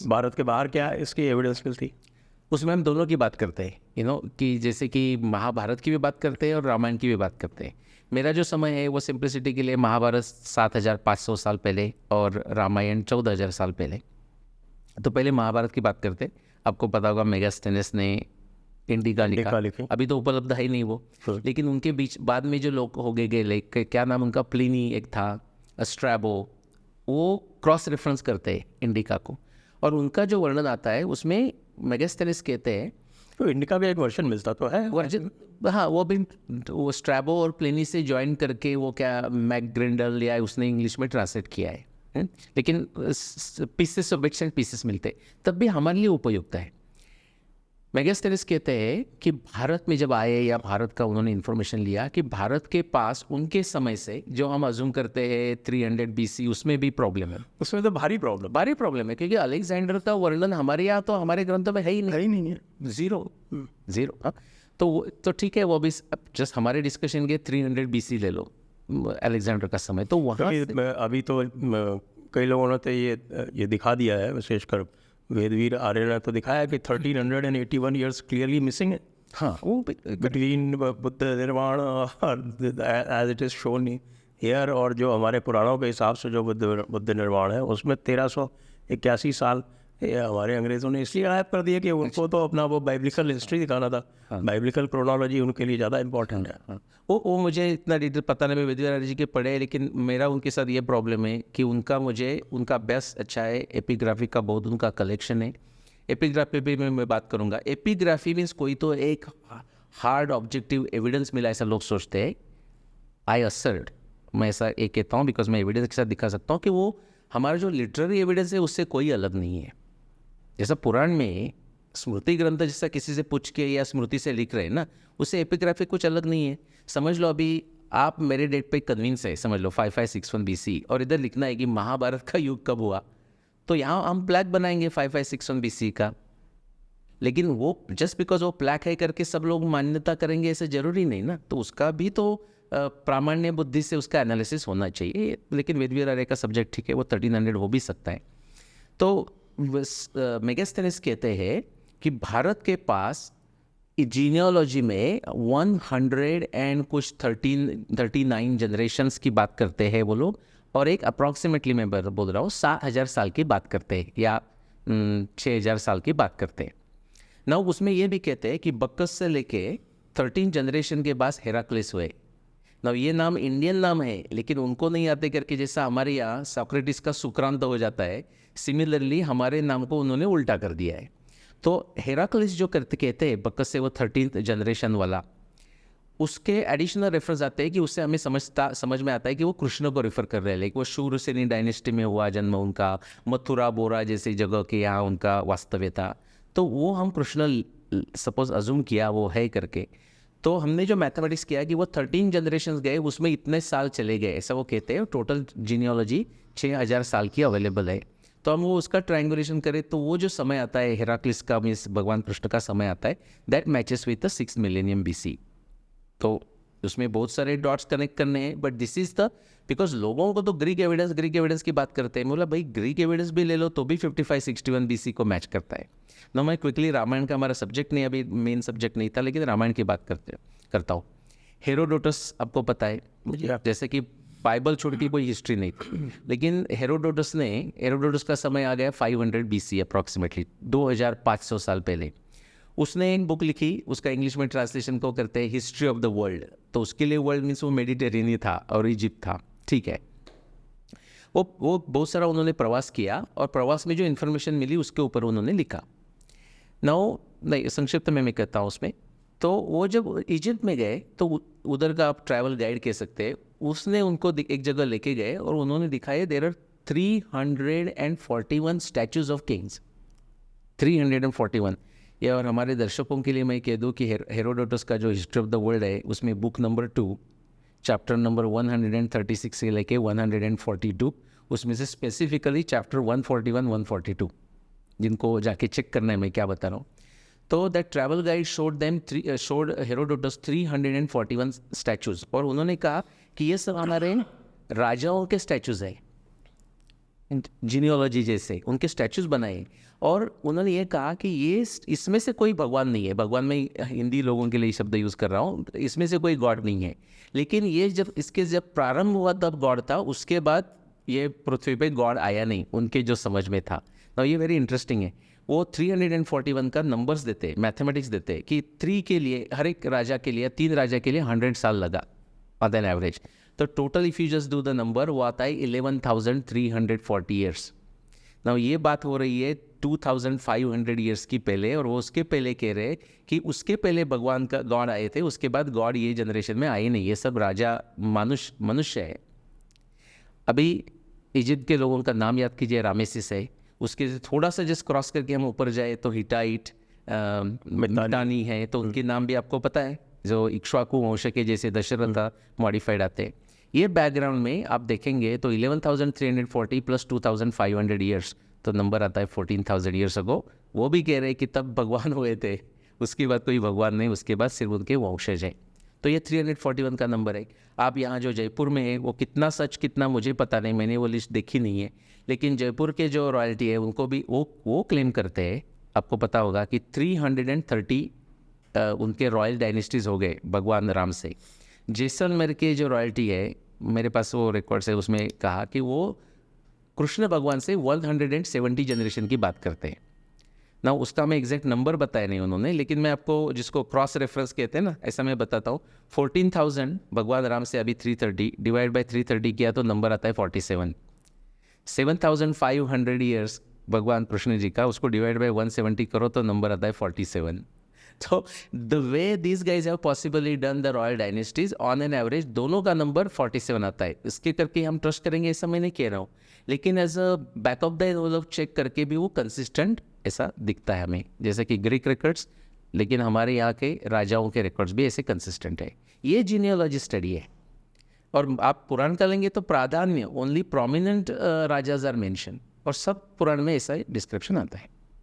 भारत के बाहर क्या इसकी एविडेंस मिलती? उसमें हम दोनों की बात करते हैं, कि जैसे कि महाभारत की भी बात करते हैं और रामायण की भी बात करते हैं। मेरा जो समय है वो सिंप्लिसिटी के लिए महाभारत 7,500 साल पहले और रामायण 14,000 साल पहले। तो पहले महाभारत की बात करते हैं। आपको पता होगा मेगास्थेनेस ने इंडिका लिखा, अभी तो उपलब्ध है ही नहीं वो, लेकिन उनके बीच बाद में जो लोग हो गए लाइक क्या नाम उनका, प्लिनी एक था, स्ट्रैबो, वो क्रॉस रेफरेंस करते हैं इंडिका को, और उनका जो वर्णन आता है उसमें मेगास्थेनेस कहते हैं। तो इंडिका का एक वर्जन मिलता तो है वर्जन, हाँ, वो भी वो स्ट्रैबो और प्लिनी से ज्वाइन करके वो क्या मैकग्रिंडल या उसने इंग्लिश में ट्रांसलेट किया है, लेकिन pieces of bits and pieces मिलते तब भी हमारे लिए उपयुक्त है। मेगास्थेनेस कहते हैं कि भारत में जब आए या भारत का उन्होंने इन्फॉर्मेशन लिया कि भारत के पास उनके समय से जो हम अज्यूम करते हैं 300 BC, उसमें भी प्रॉब्लम है। उसमें तो भारी प्रॉब्लम है क्योंकि अलेक्जेंडर का वर्णन हमारे यहाँ तो हमारे ग्रंथों में है ही नहीं है, जीरो। हाँ, तो ठीक है, वो भी जस्ट हमारे डिस्कशन के 300 BC ले लो, अलेक्जेंडर का समय। तो वहाँ अभी तो कई लोगों ने तो ये दिखा दिया है, विशेषकर वेदवीर आर्य ने तो दिखाया कि 1381 ईयर्स क्लियरली मिसिंग है। हाँ, वो बिटवीन बुद्ध निर्माण as it is shown here, और जो हमारे पुराणों के हिसाब से जो बुद्ध निर्माण है उसमें 1381 साल ये हमारे अंग्रेज़ों ने इसलिए गायब कर दिया कि उनको तो अपना वो बाइब्लिकल हिस्ट्री दिखाना था। बाइब्लिकल क्रोनोलॉजी उनके लिए ज़्यादा इंपॉर्टेंट है। वो मुझे इतना डिटेल पता नहीं, मैं वेदव्यास जी के पढ़े, लेकिन मेरा उनके साथ ये प्रॉब्लम है कि उनका अभ्यास अच्छा है, एपिग्राफी का बहुत उनका कलेक्शन है। एपिग्राफी भी मैं बात करूँगा। एपिग्राफी मीन्स कोई तो एक हार्ड ऑब्जेक्टिव एविडेंस मिला ऐसा लोग सोचते हैं। आई असर्ट, मैं ऐसा एक कहता हूँ बिकॉज मैं एविडेंस के साथ दिखा सकता हूँ कि वो हमारा जो लिटरेरी एविडेंस है उससे कोई अलग नहीं है। जैसा पुराण में स्मृति ग्रंथ जैसा किसी से पूछ के या स्मृति से लिख रहे हैं ना, उससे एपिग्राफी कुछ अलग नहीं है। समझ लो अभी आप मेरे डेट पे कन्विंस है, समझ लो 5561 BC, और इधर लिखना है कि महाभारत का युग कब हुआ, तो यहाँ हम प्लैक बनाएंगे 5561 BC का, लेकिन वो जस्ट बिकॉज वो प्लैक है करके सब लोग मान्यता करेंगे ऐसे जरूरी नहीं ना। तो उसका भी तो प्रामाण्य बुद्धि से उसका एनालिसिस होना चाहिए। लेकिन वेदव्यास आर्य का सब्जेक्ट ठीक है, वो 1300 हो भी सकता है। तो मेगास्थेनेस कहते हैं कि भारत के पास जीनियोलॉजी में 100 एंड कुछ 39 जनरेशन्स की बात करते हैं वो लोग, और एक अप्रॉक्सीमेटली मैं बोल रहा हूँ 7,000 साल की बात करते हैं या 6,000 साल की बात करते हैं ना। उसमें ये भी कहते हैं कि बक्कस से लेके 13 जनरेशन के बाद हेराक्लिस हुए ना। ये नाम इंडियन नाम है लेकिन उनको नहीं आते करके, जैसा हमारे यहाँ सॉक्रेटिस का सुक्रांत हो जाता है, सिमिलरली हमारे नाम को उन्होंने उल्टा कर दिया है। तो हेराक्लिस जो कहते हैं बक्कस से, वो 13th जनरेशन वाला, उसके एडिशनल रेफरेंस आते हैं कि उससे हमें समझ में आता है कि वो कृष्ण को रेफर कर रहे हैं। लेकिन वो शूरसेनी डायनेस्टी में हुआ जन्म उनका, मथुरा बोरा जैसी जगह के यहाँ उनका वास्तव्य था, तो वो हम कृष्ण सपोज अज्यूम किया वो है करके। तो हमने जो मैथमेटिक्स किया कि वो 13 जनरेशन गए, उसमें इतने साल चले गए, ऐसा वो कहते हैं। टोटल जीनियोलॉजी 6,000 साल की अवेलेबल है। तो हम वो उसका ट्रायंगुलेशन करें तो वो जो समय आता है हेराक्लिस का, मीन्स भगवान कृष्ण का समय आता है, that matches with the 6th millennium BC। तो उसमें बहुत सारे डॉट्स कनेक्ट करने हैं, but this is the, because लोगों को तो ग्रीक एविडेंस की बात करते हैं। बोला भाई ग्रीक एविडेंस भी ले लो तो भी 5561 BC को मैच करता है ना। मैं क्विकली रामायण का हमारा सब्जेक्ट नहीं, अभी मेन सब्जेक्ट नहीं था, लेकिन रामायण की बात करता हूँ। हेरोडोटस आपको पता है, जैसे कि बाइबल छोड़ के कोई हिस्ट्री नहीं थी, लेकिन हेरोडोटस का समय आ गया 500 BC अप्रॉक्सीमेटली 2500 साल पहले। उसने एक बुक लिखी, उसका इंग्लिश में ट्रांसलेशन को करते हैं हिस्ट्री ऑफ द वर्ल्ड। तो उसके लिए वर्ल्ड मीन्स वो मेडिटेरेनियन था और इजिप्ट था, ठीक है। वो बहुत सारा उन्होंने प्रवास किया, और प्रवास में जो इन्फॉर्मेशन मिली उसके ऊपर उन्होंने लिखा। नहीं, संक्षिप्त में मैं कहता हूँ उसमें। तो वो जब इजिप्ट में गए तो उधर का आप ट्रैवल गाइड कह सकते हैं, उसने उनको एक जगह लेके गए और उन्होंने दिखाया there are 341 statues of kings, 341। या और हमारे दर्शकों के लिए मैं कह दूं कि हेरोडोटस का जो हिस्ट्री ऑफ द वर्ल्ड है उसमें बुक नंबर 2 चैप्टर नंबर 136 से लेके 142, उसमें से स्पेसिफिकली चैप्टर 141 142 जिनको जाके चेक करना है मैं क्या बता रहा हूँ। तो that travel guide showed Herodotus 341 statues, और उन्होंने कहा कि ये सब हमारे राजाओं के स्टैचूज है, जीनियोलॉजी जैसे उनके स्टैचूज बनाए। और उन्होंने ये कहा कि ये इसमें से कोई भगवान नहीं है, भगवान में हिंदी लोगों के लिए शब्द यूज़ कर रहा हूँ, इसमें से कोई गॉड नहीं है, लेकिन ये जब प्रारंभ हुआ तब गॉड था, उसके बाद ये पृथ्वी पे गॉड आया नहीं उनके जो समझ में था। ना ये वेरी इंटरेस्टिंग है। वो 341 का नंबर्स देते, मैथमेटिक्स देते कि 3 के लिए, हर एक राजा के लिए, 3 राजा के लिए 100 साल लगा ऑन एन एवरेज। तो total if you just do the number, वो आता है 11,340 ईयर्स। ना ये बात हो रही है 2500 ईयर्स की पहले, और वो उसके पहले कह रहे कि उसके पहले भगवान का गॉड आए थे, उसके बाद गॉड ये जनरेशन में आए नहीं, ये सब राजा मनुष्य है। अभी इजिप्ट के लोगों का नाम याद कीजिए, रामेसिस है, उसके थोड़ा सा जस्ट क्रॉस करके हम ऊपर जाए तो हिटाइट, मितानी है, तो उनके नाम भी आपको पता है, जो इक्ष्वाकु वंश के जैसे दशरथ मॉडिफाइड आते हैं। ये बैकग्राउंड में आप देखेंगे तो 11,340 प्लस 2,500 ईयर्स, तो नंबर आता है 14,000 ईयर्स अगो। वो भी कह रहे हैं कि तब भगवान हुए थे, उसके बाद कोई भगवान नहीं, उसके बाद सिर्फ उनके वंशज हैं। तो ये 341 का नंबर है। आप यहाँ जो जयपुर में है, वो कितना सच कितना मुझे पता नहीं, मैंने वो लिस्ट देखी नहीं है, लेकिन जयपुर के जो रॉयल्टी है उनको भी वो क्लेम करते हैं, आपको पता होगा कि 330 उनके रॉयल डायनेस्टीज़ हो गए भगवान राम से। जैसलमेर के जो रॉयल्टी है, मेरे पास वो रिकॉर्ड्स है, उसमें कहा कि वो कृष्ण भगवान से 170 जनरेशन की बात करते हैं ना। उसका मैं एग्जैक्ट नंबर बताया नहीं उन्होंने, लेकिन मैं आपको जिसको क्रॉस रेफरेंस कहते हैं ना, ऐसा मैं बताता हूँ। 14,000 भगवान राम से अभी 330 डिवाइड बाय 330 किया तो नंबर आता है 47। 7,500 ईयर्स भगवान कृष्ण जी का, उसको डिवाइड बाय 170 करो तो नंबर आता है 47। तो the way this guys have possibly done the royal dynasties, on an average दोनों का नंबर 47 आता है। इसके करके हम ट्रस्ट करेंगे ऐसा मैं नहीं कह रहा हूँ, लेकिन as a back of the envelope check करके भी वो कंसिस्टेंट ऐसा दिखता है हमें, जैसे कि ग्रीक रिकॉर्ड्स, लेकिन हमारे यहाँ के राजाओं के रिकॉर्ड्स भी ऐसे कंसिस्टेंट है। ये जीनियोलॉजी स्टडी है। और आप पुराण का लेंगे तो प्राधान्य only prominent rajas are mentioned, और सब पुराण में ऐसा डिस्क्रिप्शन आता है।